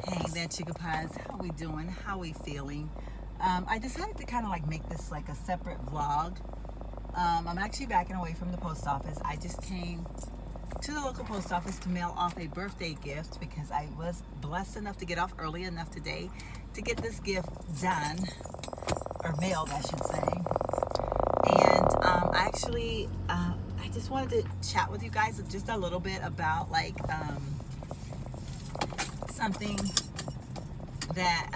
Hey there, Chica Pies. How we doing? How we feeling? I decided to kind of like make this like a separate vlog. I'm actually backing away from the post office. I just came to the local post office to mail off a birthday gift because I was blessed enough to get off early enough today to get this gift done, or mailed, I should say. And I just wanted to chat with you guys just a little bit about like something that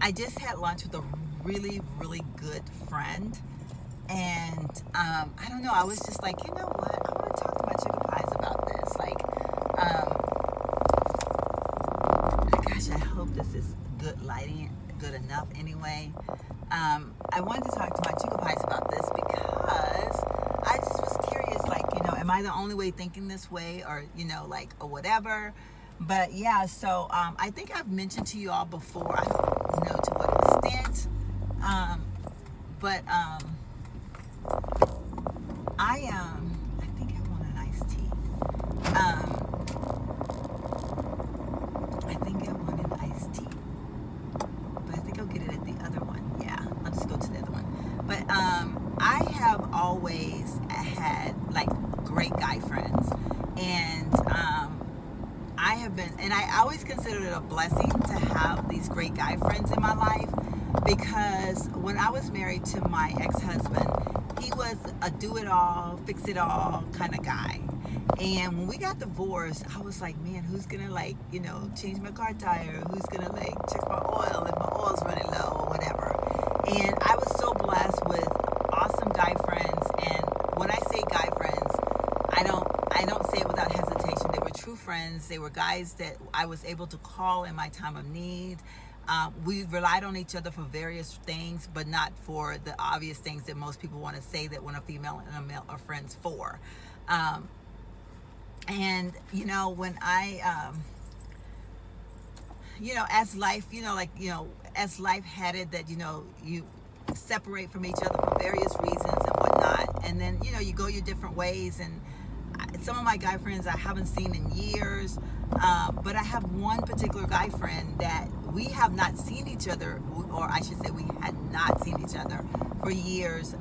I just had lunch with a really, really good friend. And I don't know, I was just like, you know what? I want to talk to my Chicken Pies about this. Gosh, I hope this is good lighting, good enough anyway. I wanted to talk to my Chicken Pies about this because I just was curious, like, you know, am I the only way thinking this way, or, you know, like, or whatever. But yeah, so I think I've mentioned to you all before, I don't know to what extent, but I think I want an iced tea. I think I want an iced tea, but I think I'll get it at the other one. Yeah, I'll just go to the other one. But I have always had like great guy friends, and I have been, and I always considered it a blessing to have these great guy friends in my life, because when I was married to my ex-husband, he was a do-it-all, fix-it-all kind of guy. And when we got divorced, I was like, man, who's gonna, like, you know, change my car tire? Who's gonna, like, check my oil if my oil's running low or whatever? And I was so blessed with awesome guy friends. And when I say guy friends, I don't say it without hesitation. They were true friends. They were guys that I was able to call in my time of need. We relied on each other for various things, but not for the obvious things that most people want to say that when a female and a male are friends for. And, you know, when you know, as life, you know, like, you know, as life had it that, you know, you separate from each other for various reasons and whatnot. And then, you know, you go your different ways. And some of my guy friends I haven't seen in years. But I have one particular guy friend that we have not seen each other, or I should say we had not seen each other for years.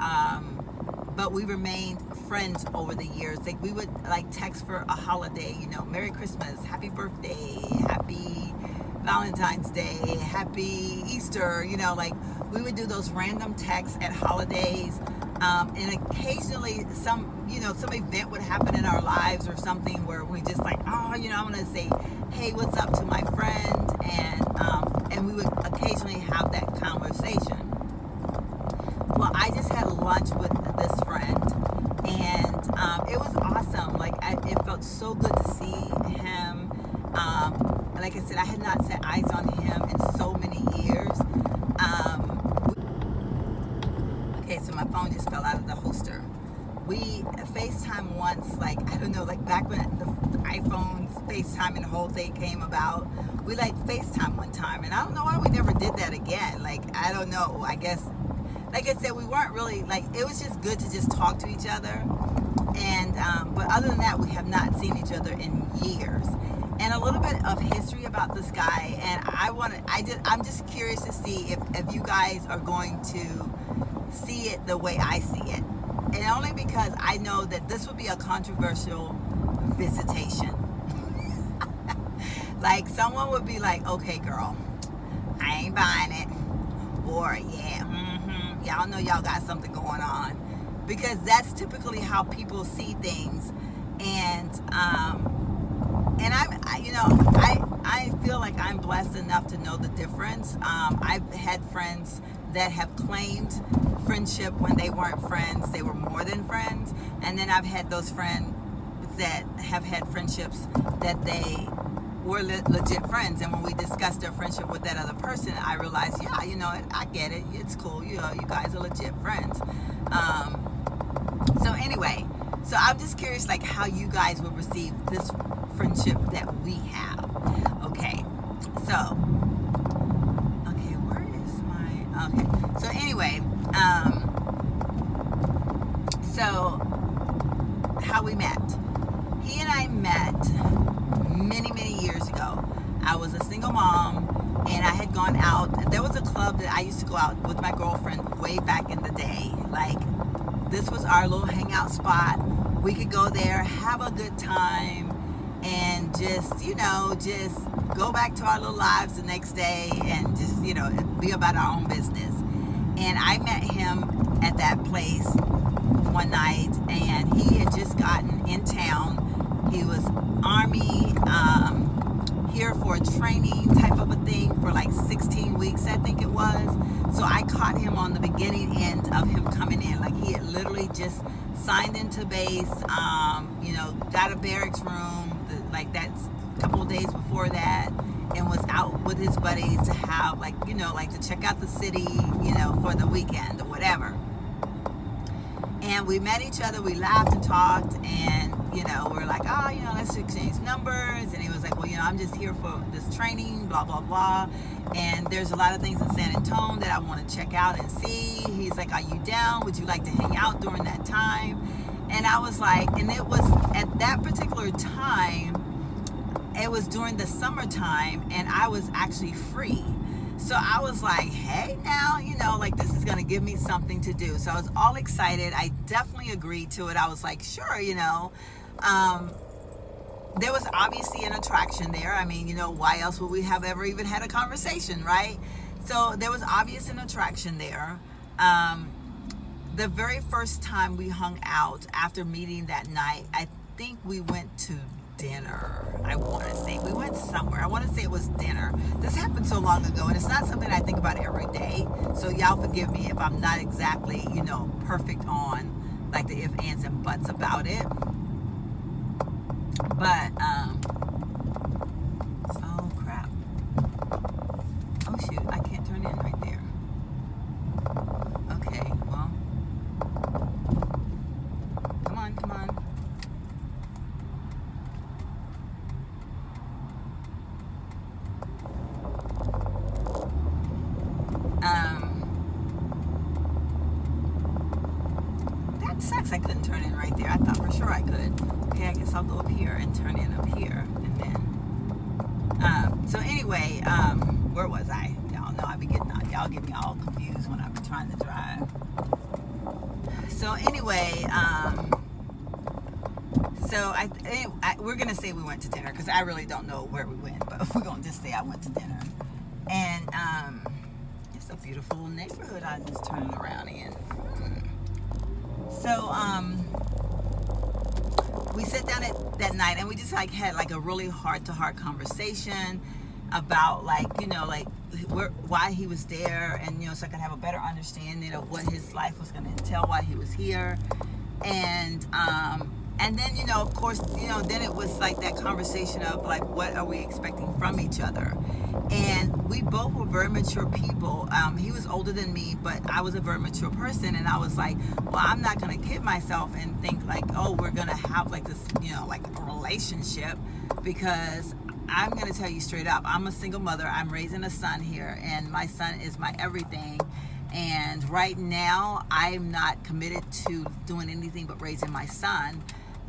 But we remained friends over the years. Like, we would like text for a holiday, you know, Merry Christmas, Happy Birthday, Happy Valentine's Day, Happy Easter, you know, like we would do those random texts at holidays. And occasionally some event would happen in our lives or something where we just like, oh, you know, I'm gonna say, hey, what's up to my friend, and we would occasionally have that conversation. Well, I just had lunch with this friend, and it was awesome. Like, it felt so good to see him. Like I said, I had not set eyes on him in so many years. Okay, so my phone just fell out of the holster. We FaceTime once, like, I don't know, like back when the iPhones, FaceTime and the whole thing came about. We like FaceTime one time, and I don't know why we never did that again. Like, I don't know, I guess, like I said, we weren't really, like, it was just good to just talk to each other. And, but other than that, we have not seen each other in years. And a little bit of history about this guy, and I'm just curious to see if you guys are going to see it the way I see it. And only because I know that this would be a controversial visitation. Like, someone would be like, okay, girl, I ain't buying it. Or, yeah, y'all know y'all got something going on. Because that's typically how people see things. And I feel like I'm blessed enough to know the difference. I've had friends that have claimed friendship when they weren't friends. They were more than friends. And then I've had those friends that have had friendships that they were legit friends. And when we discussed their friendship with that other person, I realized, yeah, you know, I get it. It's cool. You know, you guys are legit friends. So anyway, so I'm just curious, like, how you guys would receive this friendship that we have. Okay, so, okay, where is my, okay, so anyway, so how we met. He and I met many, many years ago. go out with my girlfriend way back in the day. Like, this was our little hangout spot. We could go there, have a good time, and just, you know, just go back to our little lives the next day and just, you know, be about our own business. And I met him at that place one night, and he had just gotten in town. He was Army, here for a training type of a thing for like 16 weeks, I think it was. So I caught him on the beginning end of him coming in. Like, he had literally just signed into base, you know, got a barracks room, like that's a couple of days before that, and was out with his buddies to have, like, you know, like to check out the city, you know, for the weekend or whatever. And we met each other, we laughed and talked, and, you know, we're like, oh, you know, let's exchange numbers. And he was like, well, you know, I'm just here for this training, blah, blah, blah. And there's a lot of things in San Antonio that I want to check out and see. He's like, are you down? Would you like to hang out during that time? And I was like, and it was at that particular time, it was during the summertime, and I was actually free. So I was like, hey, now, you know, like, this is going to give me something to do. So I was all excited. I definitely agreed to it. I was like, sure, you know. There was obviously an attraction there. I mean, you know, why else would we have ever even had a conversation, right? So there was obvious an attraction there. The very first time we hung out after meeting that night, I think we went to dinner. I want to say we went somewhere. I want to say it was dinner. This happened so long ago, and it's not something I think about every day. So y'all forgive me if I'm not exactly, you know, perfect on like the if, ands, and buts about it. But oh crap. Oh shoot, I can't turn in right there. Okay, well, come on, come on. That sucks. I couldn't turn in right there. I thought for sure I could. Okay, I guess I'll go up here and turn in up here, and then. So anyway, where was I? Y'all know I be getting y'all get me all confused when I be trying to drive. So anyway, so we're gonna say we went to dinner because I really don't know where we went, but we're gonna just say I went to dinner, and it's a beautiful neighborhood I just turned around in. So we sat down that night, and we just like had like a really heart-to-heart conversation about, like, you know, like why he was there, and, you know, so I could have a better understanding of what his life was going to entail while he was here. And then, you know, of course, you know, then it was like that conversation of like, what are we expecting from each other? And we both were very mature people. He was older than me, but I was a very mature person, and I was like, well, I'm not going to kid myself and think like, oh, we're going to have like this, you know, like a relationship, because I'm going to tell you straight up, I'm a single mother. I'm raising a son here, and my son is my everything. And right now, I'm not committed to doing anything but raising my son.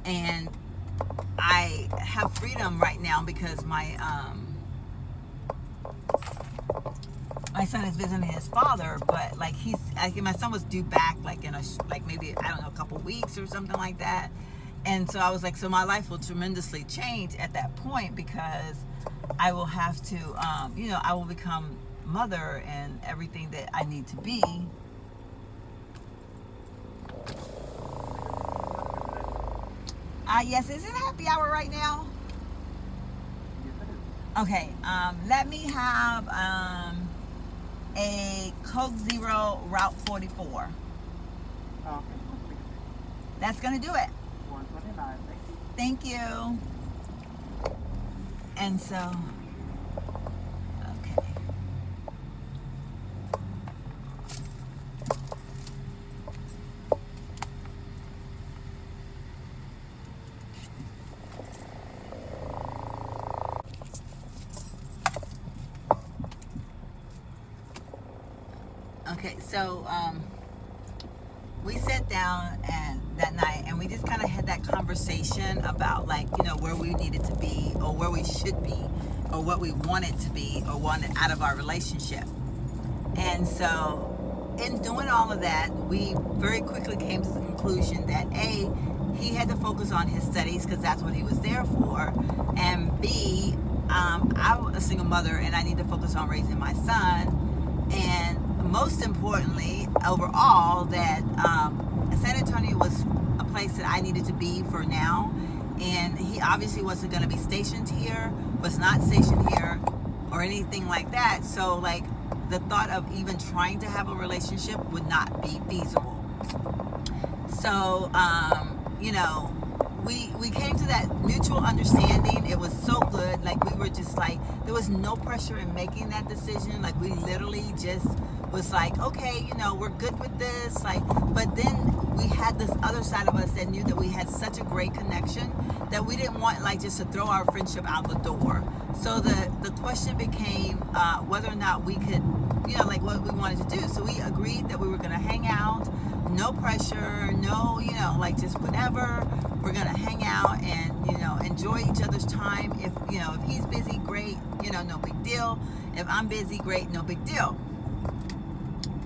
And I have freedom right now because my son is visiting his father, but like my son was due back like in maybe, I don't know, a couple weeks or something like that. And so I was like, so my life will tremendously change at that point, because I will have to, you know, I will become mother and everything that I need to be. Yes, is it happy hour right now? Okay, let me have a Coke Zero Route 44. Okay. That's gonna do it. 129. Thank you. And so, okay. Okay, so we sat down and that night, and we just kind of had that conversation about, like, you know, where we needed to be, or where we should be, or what we wanted to be or wanted out of our relationship. And so in doing all of that, we very quickly came to the conclusion that A, he had to focus on his studies because that's what he was there for, and B, I'm a single mother and I need to focus on raising my son, and most importantly, overall, that San Antonio was a place that I needed to be for now, and he obviously wasn't going to be stationed here, was not stationed here, or anything like that. So, like, the thought of even trying to have a relationship would not be feasible. So, you know, we came to that mutual understanding. It was so good. Like, we were just like, there was no pressure in making that decision. Like, we literally just was like, okay, you know, we're good with this. Like, but then we had this other side of us that knew that we had such a great connection that we didn't want, like, just to throw our friendship out the door. So the question became whether or not we could, you know, like, what we wanted to do. So we agreed that we were going to hang out, no pressure, no, you know, like, just whenever. We're going to hang out and, you know, enjoy each other's time. If, you know, if he's busy, great, you know, no big deal. If I'm busy, great, no big deal.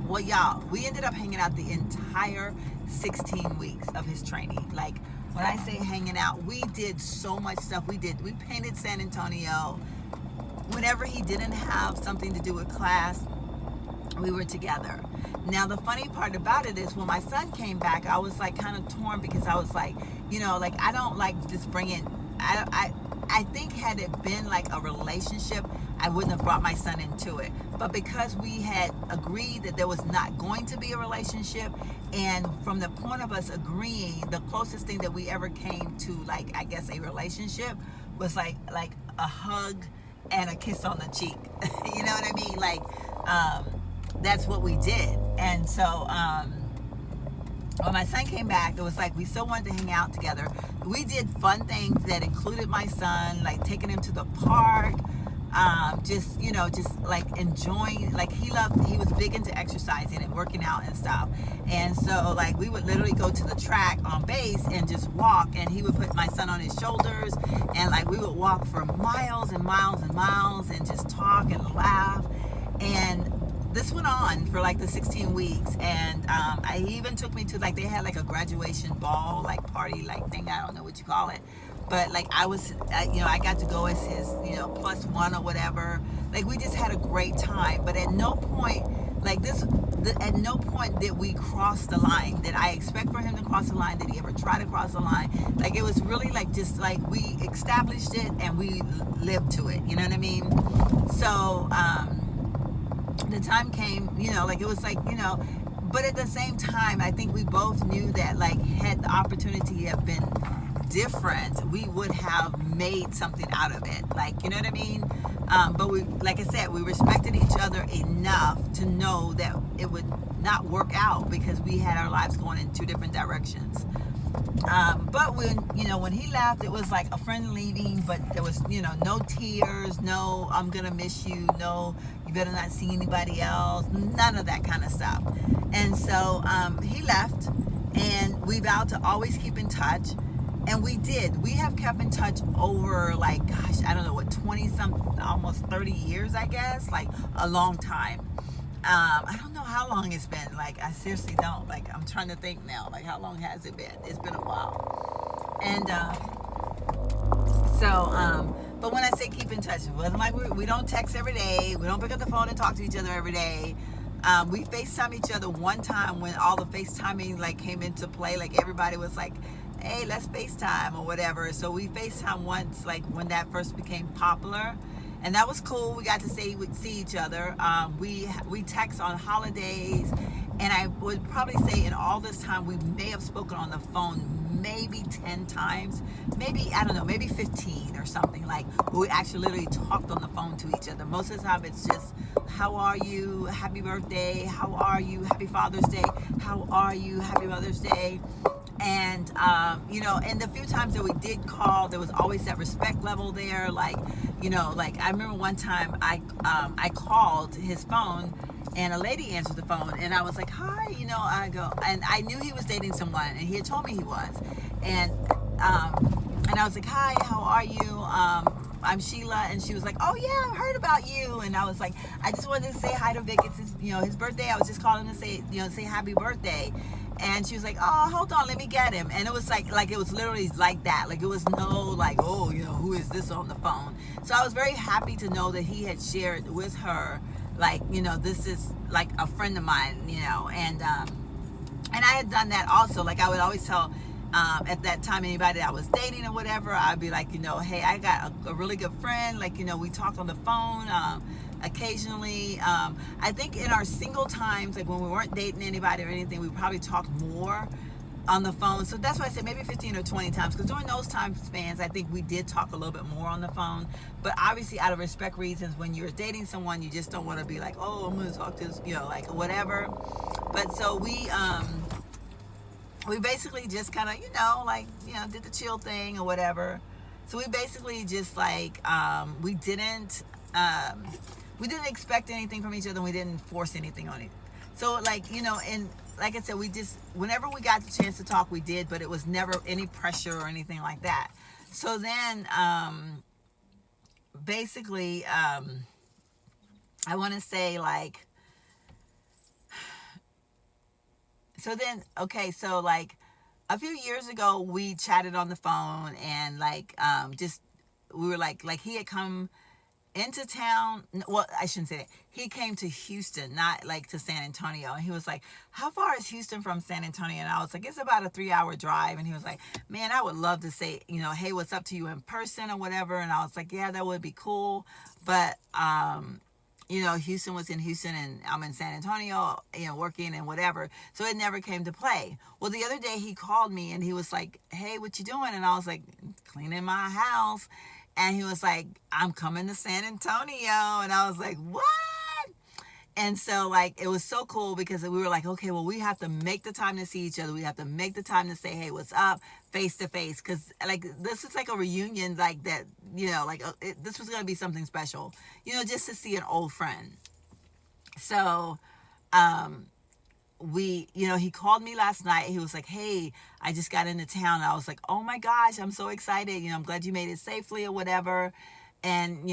Well, y'all, we ended up hanging out the entire 16 weeks of his training. Like, when I say hanging out, we did so much stuff. We painted San Antonio. Whenever he didn't have something to do with class, we were together. Now, the funny part about it is when my son came back, I was like kind of torn because I was like, you know, like, I don't like just bringing, I think had it been like a relationship, I wouldn't have brought my son into it. But because we had agreed that there was not going to be a relationship, and from the point of us agreeing, the closest thing that we ever came to, like, I guess, a relationship was like a hug and a kiss on the cheek. You know what I mean? Like, that's what we did. And so when my son came back, it was like we still wanted to hang out together. We did fun things that included my son, like taking him to the park, just, you know, just like enjoying, like, he was big into exercising and working out and stuff. And so, like, we would literally go to the track on base and just walk, and he would put my son on his shoulders, and, like, we would walk for miles and miles and miles and just talk and laugh. And this went on for like the 16 weeks, and he even took me to, like, they had like a graduation ball, like, party, like, thing, I don't know what you call it, but, like, you know, I got to go as his, you know, plus one or whatever. Like, we just had a great time. But at no point, like, at no point did we cross the line. Did I expect for him to cross the line? Did he ever try to cross the line? Like, it was really like, just like, we established it and we lived to it, you know what I mean? So the time came, you know, like, it was like, you know, but at the same time, I think we both knew that, like, had the opportunity have been different, we would have made something out of it, like, you know what I mean? But we, like I said, we respected each other enough to know that it would not work out because we had our lives going in two different directions. But when, you know, when he left, it was like a friend leaving, but there was, you know, no tears, no, I'm gonna miss you, no, you better not see anybody else, none of that kind of stuff. And so he left, and we vowed to always keep in touch. And we did. We have kept in touch over, like, gosh, I don't know what, 20-something, almost 30 years, I guess, like, a long time. I don't know how long it's been. Like, I seriously don't. Like, I'm trying to think now. Like, how long has it been? It's been a while. And but when I say keep in touch, it wasn't like we don't text every day. We don't pick up the phone and talk to each other every day. We FaceTime each other one time when all the FaceTiming, like, came into play. Like, everybody was like, hey, let's FaceTime or whatever. So we FaceTime once, like, when that first became popular. And that was cool. We got to see each other. We text on holidays. And I would probably say in all this time, we may have spoken on the phone maybe 10 times. Maybe, I don't know, maybe 15 or something. Like, we actually literally talked on the phone to each other. Most of the time, it's just, how are you? Happy birthday. How are you? Happy Father's Day. How are you? Happy Mother's Day. And, you know, and the few times that we did call, there was always that respect level there. Like, you know, like, I remember one time I called his phone, and a lady answered the phone, and I was like, hi, you know, I go, and I knew he was dating someone, and he had told me he was. And I was like, hi, how are you? I'm Sheila. And she was like, oh yeah, I heard about you. And I was like, I just wanted to say hi to Vic. It's his, his birthday. I was just calling to say, say happy birthday. And she was like, oh, hold on, let me get him. And it was like it was literally like that. Like, it was no like, oh, who is this on the phone? So I was very happy to know that he had shared with her, like, this is like a friend of mine, and I had done that also. Like, I would always tell, at that time, anybody that I was dating or whatever, I'd be like, hey, I got a really good friend. Like, we talk on the phone occasionally. I think in our single times, like when we weren't dating anybody or anything, we probably talked more on the phone. So that's why I said maybe 15 or 20 times, because during those time spans, I think we did talk a little bit more on the phone. But obviously, out of respect reasons, when you're dating someone, you just don't want to be like, oh, I'm going to talk to this, like whatever. But so we basically just kind of, did the chill thing or whatever. So we basically just we didn't expect anything from each other, and we didn't force anything on it. So and like I said, we just, whenever we got the chance to talk, we did, but it was never any pressure or anything like that. So then, basically, I want to say a few years ago, we chatted on the phone, and we were like he had come into town. Well, I shouldn't say that. He came to Houston, not like to San Antonio. And he was like, how far is Houston from San Antonio? And I was like, it's about a 3-hour drive. And he was like, man, I would love to say, hey, what's up to you in person or whatever. And I was like, yeah, that would be cool. But, Houston was in Houston, and I'm in San Antonio, working and whatever. So it never came to play. Well, the other day he called me, and he was like, hey, what you doing? And I was like, cleaning my house. And he was like, I'm coming to San Antonio. And I was like, what? And so it was so cool, because we were like, okay, well, we have to make the time to see each other. We have to make the time to say, hey, what's up, face to face. Because this is like a reunion, like that, this was going to be something special, just to see an old friend. So, he called me last night. He was like, hey, I just got into town. And I was like, oh my gosh, I'm so excited. I'm glad you made it safely or whatever. And,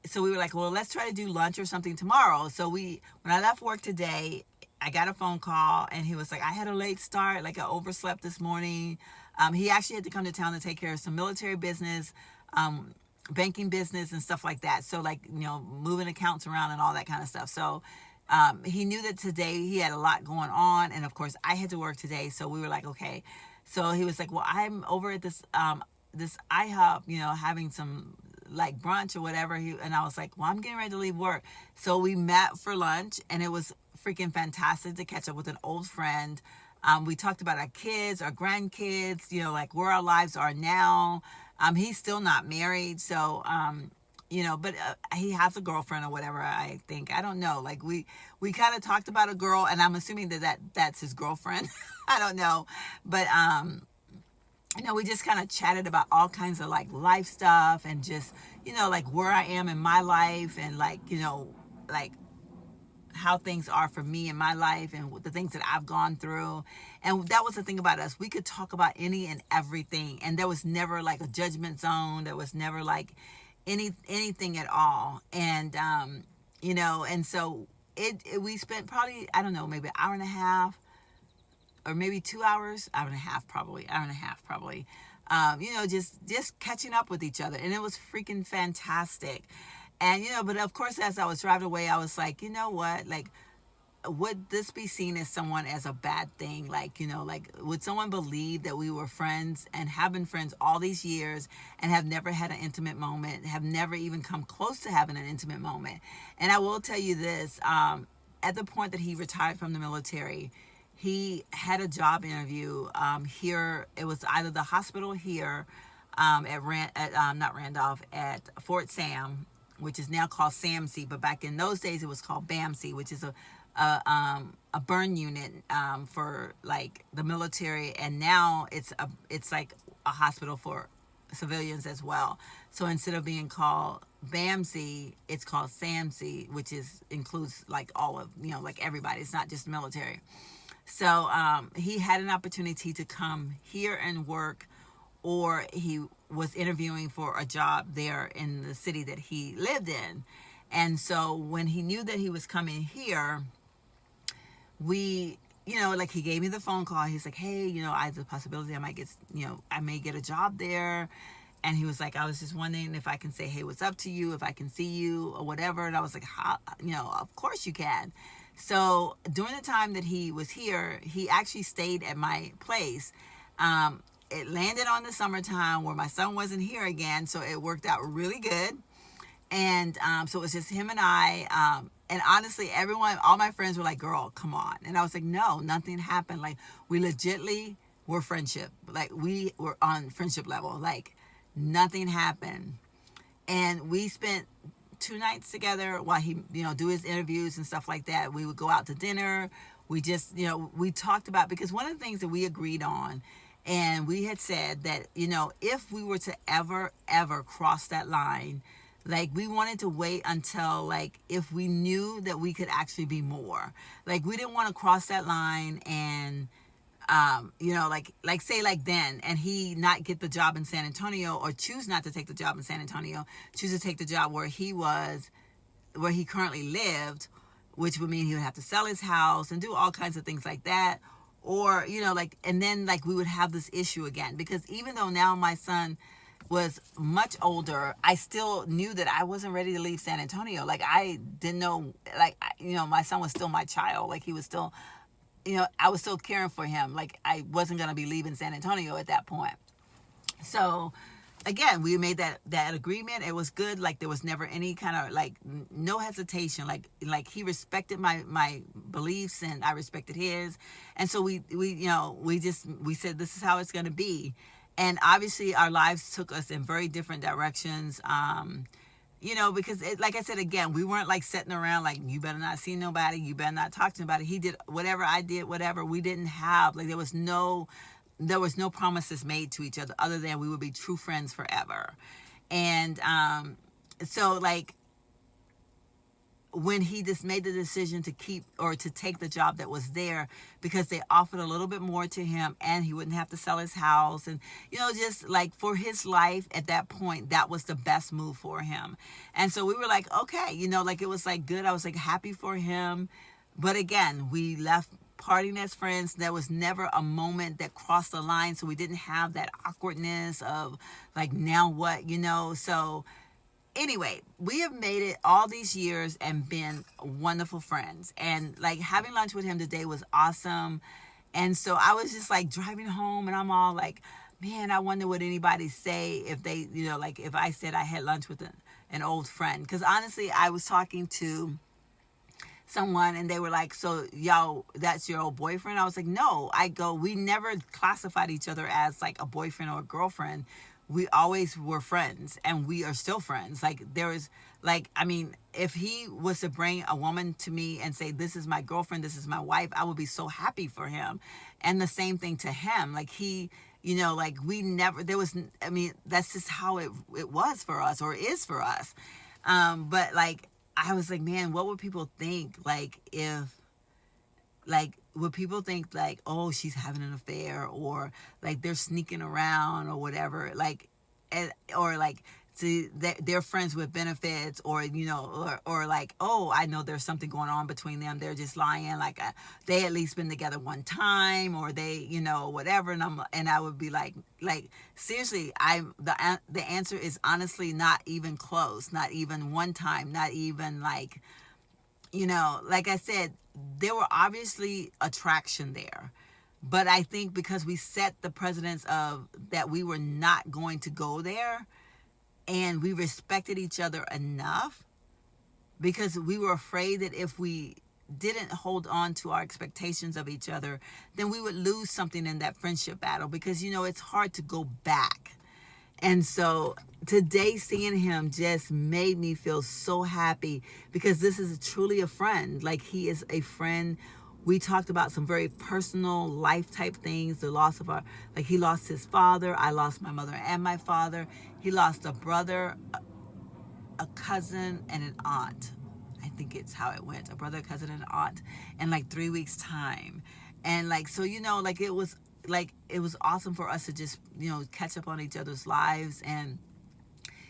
so we were like, well, let's try to do lunch or something tomorrow. So when I left work today, I got a phone call, and he was like, I had a late start. Like, I overslept this morning. He actually had to come to town to take care of some military business, banking business and stuff like that. So moving accounts around and all that kind of stuff. So, he knew that today he had a lot going on, and of course I had to work today, so we were like, okay. So he was like, well, I'm over at this IHOP, having some brunch or whatever. And I was like, well, I'm getting ready to leave work. So we met for lunch, and it was freaking fantastic to catch up with an old friend. We talked about our kids, our grandkids, where our lives are now. He's still not married, so but he has a girlfriend or whatever, I think. I don't know. We kind of talked about a girl, and I'm assuming that's his girlfriend. I don't know. But, we just kind of chatted about all kinds of life stuff, and just, where I am in my life, and how things are for me in my life, and the things that I've gone through. And that was the thing about us. We could talk about any and everything. And there was never a judgment zone. There was never anything at all. And and so we spent probably, I don't know, maybe an hour and a half, or maybe 2 hours, hour and a half probably, just catching up with each other. And it was freaking fantastic. And but of course, as I was driving away, I was like, you know what, would this be seen as someone as a bad thing? Would someone believe that we were friends and have been friends all these years and have never had an intimate moment, have never even come close to having an intimate moment? And I will tell you this, at the point that he retired from the military, he had a job interview here. It was either the hospital here at Fort Sam, which is now called SAMC, but back in those days it was called BAMC, which is a burn unit for the military, and now it's like a hospital for civilians as well. So instead of being called BAMC, it's called SAMC, which includes all of everybody. It's not just the military. So he had an opportunity to come here and work, or he was interviewing for a job there in the city that he lived in. And so when he knew that he was coming here, we, like he gave me the phone call. He's like, hey, I have the possibility I might get, I may get a job there. And he was like, I was just wondering if I can say, hey, what's up to you, if I can see you or whatever. And I was like, how, of course you can. So during the time that he was here, he actually stayed at my place. It landed on the summertime where my son wasn't here again. So it worked out really good. And so it was just him and I. And honestly, all my friends were like, girl, come on. And I was like, no, nothing happened. Like, we legitly were friendship. Like, we were on friendship level. Like, nothing happened. And we spent 2 nights together while he, do his interviews and stuff like that. We would go out to dinner. We just, we talked about, because one of the things that we agreed on, and we had said that, if we were to ever cross that line, like, we wanted to wait until, like, if we knew that we could actually be more. Like, we didn't want to cross that line and, like say like then, and he not get the job in San Antonio, or choose not to take the job in San Antonio, choose to take the job where he currently lived, which would mean he would have to sell his house and do all kinds of things like that. Or, and then, like, we would have this issue again, because even though now my son was much older, I still knew that I wasn't ready to leave San Antonio. Like, I didn't know, like, my son was still my child. Like, he was still, I was still caring for him. Like, I wasn't going to be leaving San Antonio at that point. So, again, we made that agreement. It was good. Like, there was never any kind of, like, no hesitation. Like he respected my beliefs, and I respected his. And so we said, this is how it's going to be. And obviously our lives took us in very different directions. Because like I said, again, we weren't like sitting around like, you better not see nobody, you better not talk to nobody. He did whatever, I did whatever. We didn't have, like, there was no promises made to each other other than we would be true friends forever. And so, like, when he just made the decision to take the job that was there, because they offered a little bit more to him and he wouldn't have to sell his house, and just like for his life at that point, that was the best move for him. And so we were like, okay, like, it was like good. I was like happy for him. But again, we left partying as friends. There was never a moment that crossed the line, so we didn't have that awkwardness of like, now what, so anyway, we have made it all these years and been wonderful friends. And like, having lunch with him today was awesome. And so I was just like driving home, and I'm all like, man, I wonder what anybody say if they, like, if I said I had lunch with an old friend. Because honestly, I was talking to someone and they were like, so y'all, that's your old boyfriend? I was like, no. We never classified each other as like a boyfriend or a girlfriend. We always were friends, and we are still friends. Like, there was, like, I mean, if he was to bring a woman to me and say, this is my girlfriend, this is my wife, I would be so happy for him. And the same thing to him. Like, he, like, we never, that's just how it was for us, or is for us. But like, I was like, man, what would people think? Like, would people think like, oh, she's having an affair, or like they're sneaking around or whatever, like, or like, see, they're friends with benefits, or or like, oh, I know there's something going on between them, they're just lying, like, they at least been together one time, or they, whatever. And I would be like seriously, the answer is honestly not even close, not even one time, not even like, like I said, there were obviously attraction there. But I think because we set the precedence of that we were not going to go there, and we respected each other enough, because we were afraid that if we didn't hold on to our expectations of each other, then we would lose something in that friendship battle, because, it's hard to go back. And so today, seeing him just made me feel so happy, because this is truly a friend. Like, he is a friend. We talked about some very personal life type things, the loss of he lost his father. I lost my mother and my father. He lost a brother, a cousin, and an aunt. I think it's how it went. A brother, a cousin, and an aunt in like 3 weeks time. And like, so, like, it was like it was awesome for us to just, catch up on each other's lives. And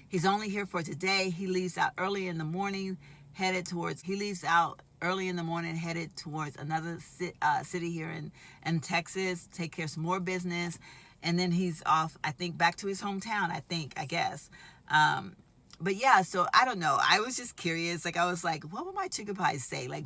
he's only here for today. He leaves out early in the morning, headed towards another city here in Texas, take care of some more business. And then he's off, I think, back to his hometown, I guess. But yeah, so I don't know. I was just curious. Like, I was like, what would my chicken pies say? Like,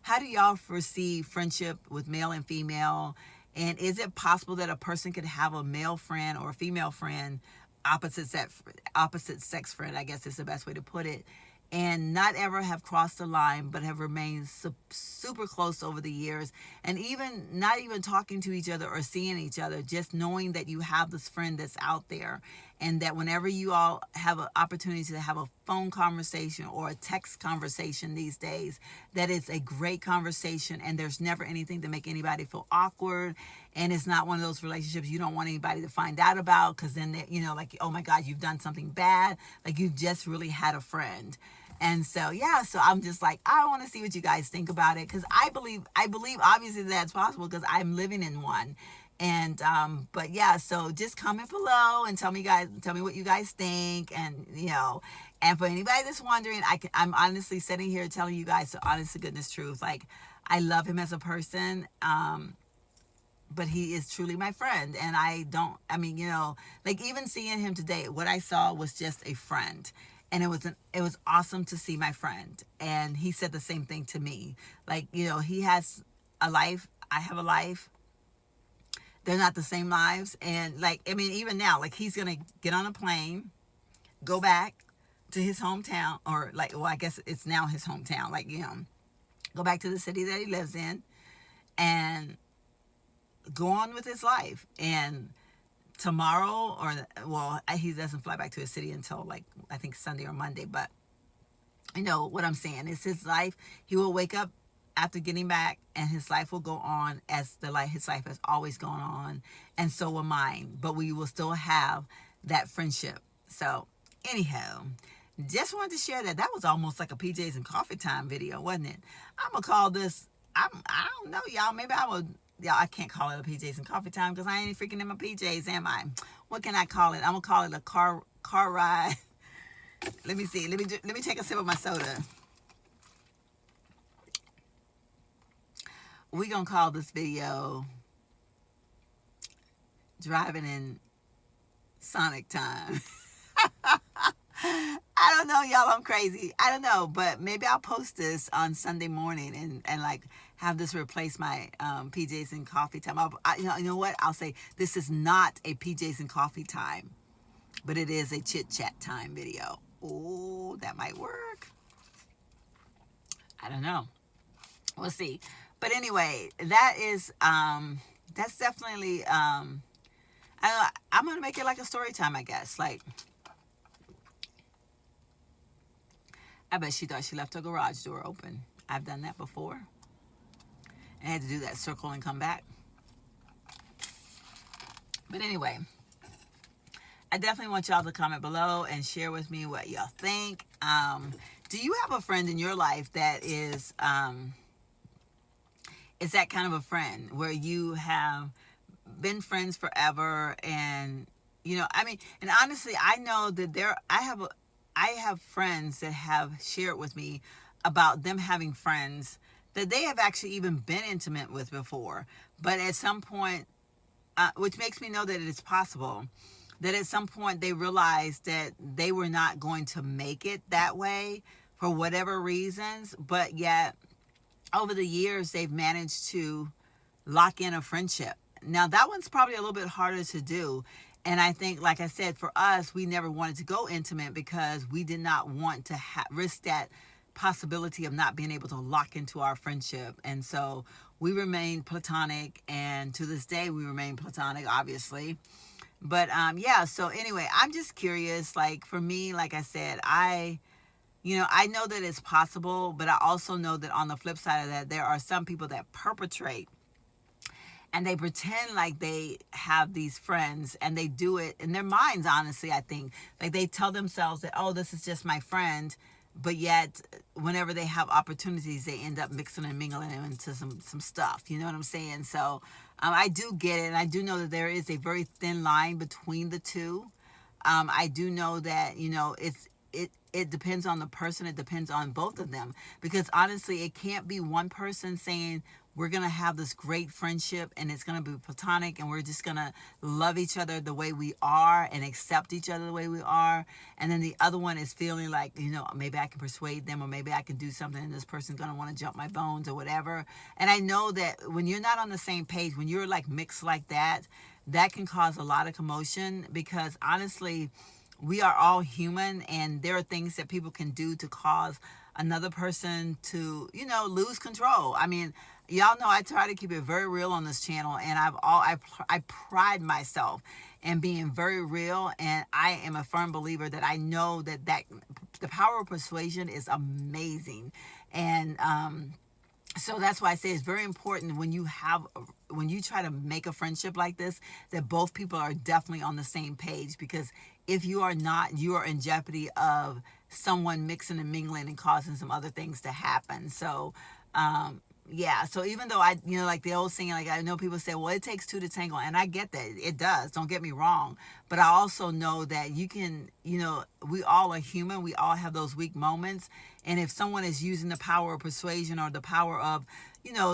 how do y'all foresee friendship with male and female? And is it possible that a person could have a male friend or a female friend, opposite sex friend, I guess is the best way to put it, and not ever have crossed the line, but have remained super close over the years, and even not even talking to each other or seeing each other, just knowing that you have this friend that's out there, and that whenever you all have an opportunity to have a phone conversation or a text conversation these days, that it's a great conversation, and there's never anything to make anybody feel awkward, and it's not one of those relationships you don't want anybody to find out about, because then like, oh my God, you've done something bad. Like, you've just really had a friend. And so, yeah, so I'm just like, I want to see what you guys think about it, because I believe obviously that's possible, because I'm living in one. And but yeah, so just comment below and tell me what you guys think. And and for anybody that's wondering, I'm honestly sitting here telling you guys the honest to goodness truth. Like, I love him as a person, but he is truly my friend. And like, even seeing him today, what I saw was just a friend. And it was awesome to see my friend. And he said the same thing to me. Like, he has a life, I have a life. They're not the same lives. And like, even now, like, he's going to get on a plane, go back to his hometown, or like, well, I guess it's now his hometown. Like, go back to the city that he lives in and go on with his life. And tomorrow, he doesn't fly back to his city until, like, I think Sunday or Monday, but what I'm saying is, his life, he will wake up after getting back, and his life will go on as his life has always gone on, and so will mine, but we will still have that friendship. So anyhow, just wanted to share that. That was almost like a PJs and coffee time video, wasn't it? I'm gonna call this, I don't know, y'all, maybe I would. Yeah, I can't call it a PJs and coffee time, because I ain't freaking in my PJs, am I? What can I call it? I'm gonna call it a car ride. Let me see. Let me take a sip of my soda. We're gonna call this video driving in Sonic time. I don't know, y'all. I'm crazy. I don't know, but maybe I'll post this on Sunday morning and like have this replace my PJs and coffee time. You know what? I'll say this is not a PJs and coffee time, but it is a chit chat time video. Oh, that might work. I don't know. We'll see. But anyway, that is that's definitely I'm gonna make it like a story time, I guess. Like, I bet she thought she left her garage door open. I've done that before. I had to do that circle and come back. But anyway, I definitely want y'all to comment below and share with me what y'all think. Do you have a friend in your life that is that kind of a friend where you have been friends forever? And and honestly, I know that I have friends that have shared with me about them having friends that they have actually even been intimate with before. But at some point, which makes me know that it is possible, that at some point they realized that they were not going to make it that way for whatever reasons, but yet over the years they've managed to lock in a friendship. Now, that one's probably a little bit harder to do. And I think, like I said, for us, we never wanted to go intimate because we did not want to risk that possibility of not being able to lock into our friendship. And so we remained platonic, and to this day we remain platonic, obviously. But yeah, so anyway, I'm just curious. Like, for me, like I said, I know that it's possible, but I also know that on the flip side of that, there are some people that perpetrate and they pretend like they have these friends, and they do it in their minds, honestly, I think. Like, they tell themselves that, oh, this is just my friend, but yet whenever they have opportunities, they end up mixing and mingling into some stuff. You know what I'm saying? So I do get it, and I do know that there is a very thin line between the two. I do know that it depends on the person. It depends on both of them, because honestly, it can't be one person saying we're gonna have this great friendship and it's gonna be platonic and we're just gonna love each other the way we are and accept each other the way we are, and then the other one is feeling like, maybe I can persuade them, or maybe I can do something and this person's gonna want to jump my bones or whatever. And I know that when you're not on the same page, when you're like mixed like that, that can cause a lot of commotion, because honestly, we are all human, and there are things that people can do to cause another person to, lose control. I mean, y'all know I try to keep it very real on this channel, and I pride myself in being very real, and I am a firm believer that I know that the power of persuasion is amazing. And so that's why I say it's very important when you try to make a friendship like this, that both people are definitely on the same page, because if you are not, you are in jeopardy of someone mixing and mingling and causing some other things to happen. So yeah, so even though like the old saying, like I know people say, well, it takes two to tango, and I get that, it does, don't get me wrong, but I also know that you can, we all are human, we all have those weak moments, and if someone is using the power of persuasion, or the power of,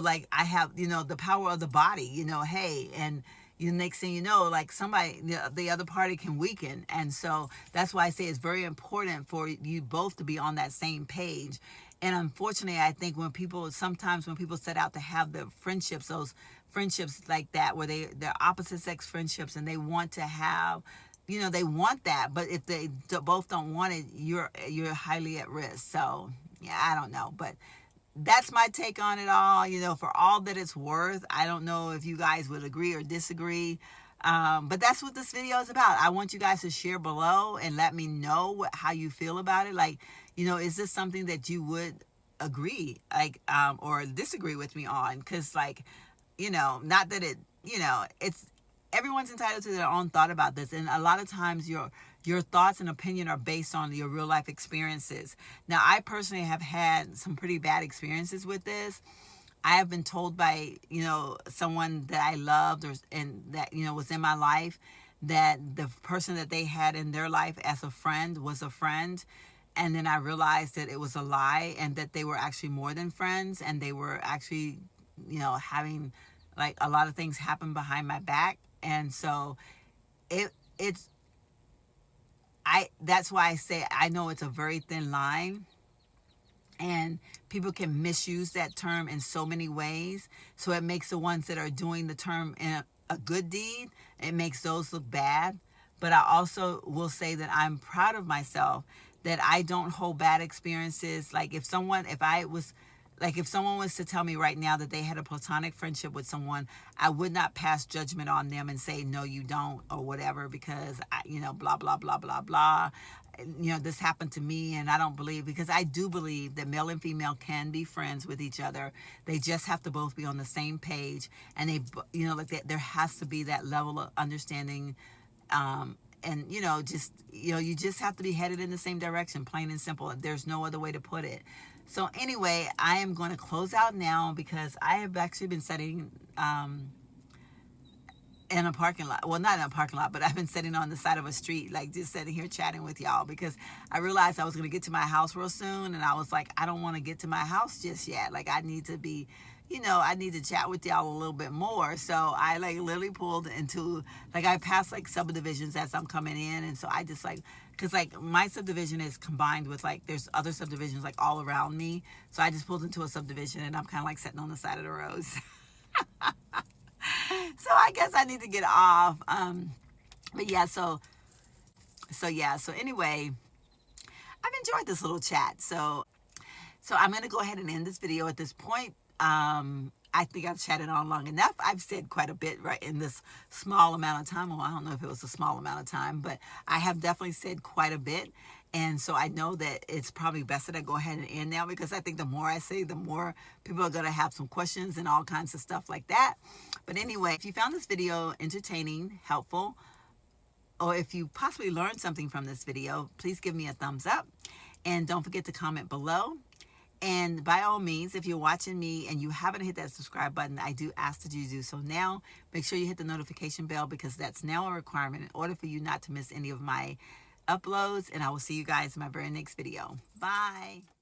like I have, the power of the body, hey, and the next thing you know, like somebody, the other party can weaken. And so that's why I say it's very important for you both to be on that same page. And unfortunately, I think sometimes when people set out to have the friendships, those friendships like that, where they're opposite sex friendships, and they want to have, they want that, but if they both don't want it, you're highly at risk. So yeah, I don't know, but that's my take on it all. For all that it's worth, I don't know if you guys would agree or disagree, but that's what this video is about. I want you guys to share below and let me know how you feel about it. Like, is this something that you would agree, like, or disagree with me on? Because, like, not that it's everyone's entitled to their own thought about this, and a lot of times your thoughts and opinion are based on your real life experiences. Now, I personally have had some pretty bad experiences with this. I have been told by, someone that I loved, and that, was in my life, that the person that they had in their life as a friend was a friend. And then I realized that it was a lie, and that they were actually more than friends, and they were actually, having like a lot of things happen behind my back. And so that's why I say I know it's a very thin line, and people can misuse that term in so many ways. So it makes the ones that are doing the term in a good deed, it makes those look bad. But I also will say that I'm proud of myself, that I don't hold bad experiences. Like if someone was to tell me right now that they had a platonic friendship with someone, I would not pass judgment on them and say, no, you don't, or whatever, because, blah, blah, blah, blah, blah. This happened to me, and I don't believe, because I do believe that male and female can be friends with each other. They just have to both be on the same page. And there has to be that level of understanding, and you just have to be headed in the same direction, plain and simple. There's no other way to put it. So anyway, I am going to close out now, because I have actually been sitting in a parking lot. Well, not in a parking lot, but I've been sitting on the side of a street, like just sitting here chatting with y'all, because I realized I was going to get to my house real soon, and I was like, I don't want to get to my house just yet. Like, I need to be, I need to chat with y'all a little bit more. So I like literally pulled into, like, I passed like subdivisions as I'm coming in, and so I just like, because like my subdivision is combined with, like, there's other subdivisions like all around me. So I just pulled into a subdivision, and I'm kind of like sitting on the side of the road. So I guess I need to get off. But yeah, so anyway, I've enjoyed this little chat. So I'm going to go ahead and end this video at this point. I think I've chatted on long enough. I've said quite a bit right in this small amount of time. Well, I don't know if it was a small amount of time, but I have definitely said quite a bit. And so I know that it's probably best that I go ahead and end now, because I think the more I say, the more people are going to have some questions and all kinds of stuff like that. But anyway, if you found this video entertaining, helpful, or if you possibly learned something from this video, please give me a thumbs up. And don't forget to comment below. And by all means, if you're watching me and you haven't hit that subscribe button, I do ask that you do so now. Make sure you hit the notification bell, because that's now a requirement in order for you not to miss any of my uploads. And I will see you guys in my very next video. Bye.